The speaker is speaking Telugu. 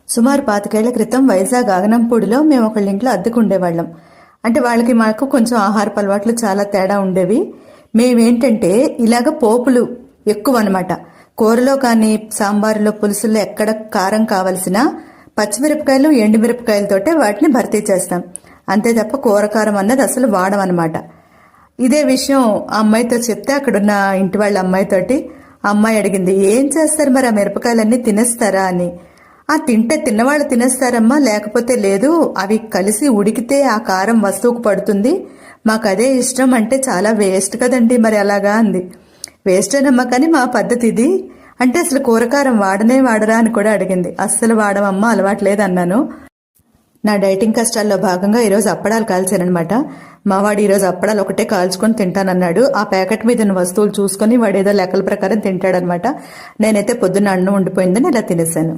సుమారు 25 క్రితం వైజాగ్ ఆగనంపూడిలో మేము ఒకళ్ళ ఇంట్లో అద్దెకు ఉండేవాళ్ళం. అంటే వాళ్ళకి మాకు కొంచెం ఆహారపు అలవాట్లు చాలా తేడా ఉండేవి. మేమేంటంటే ఇలాగ పోపులు ఎక్కువ అనమాట. కూరలో కానీ సాంబారులో పులుసుల్లో ఎక్కడ కారం కావలసిన పచ్చిమిరపకాయలు ఎండుమిరపకాయలతోటే వాటిని భర్తీ చేస్తాం. అంతే తప్ప కూరకారం అన్నది అసలు వాడమన్నమాట. ఇదే విషయం ఆ అమ్మాయితో చెప్తే అక్కడున్న ఇంటి వాళ్ళ అమ్మాయితోటి ఆ అమ్మాయి అడిగింది, ఏం చేస్తారు మరి ఆ మిరపకాయలన్నీ తినేస్తారా అని. తింటే తిన్నవాళ్ళు తినేస్తారమ్మా, లేకపోతే లేదు, అవి కలిసి ఉడికితే ఆ కారం వస్తువుకు పడుతుంది, మాకు అదే ఇష్టం, అంటే చాలా వేస్ట్ కదండి మరి అలాగా అంది. వేస్ట్ అనమ్మా, కానీ మా పద్ధతి ఇది. అంటే అసలు కూరకారం వాడనే వాడరా అని కూడా అడిగింది. అస్సలు వాడమమ్మా, అలవాట్లేదు అన్నాను. నా డైటింగ్ కష్టాల్లో భాగంగా ఈరోజు అప్పడాలు కాల్చానమాట. మావాడు ఈరోజు అప్పడాలు ఒకటే కాల్చుకొని తింటానన్నాడు. ఆ ప్యాకెట్ మీద ఉన్న వస్తువులు చూసుకొని వాడు ఏదో లెక్కల ప్రకారం తింటాడనమాట. నేనైతే పొద్దున్న అన్నం ఉండిపోయిందని ఇలా తినేసాను.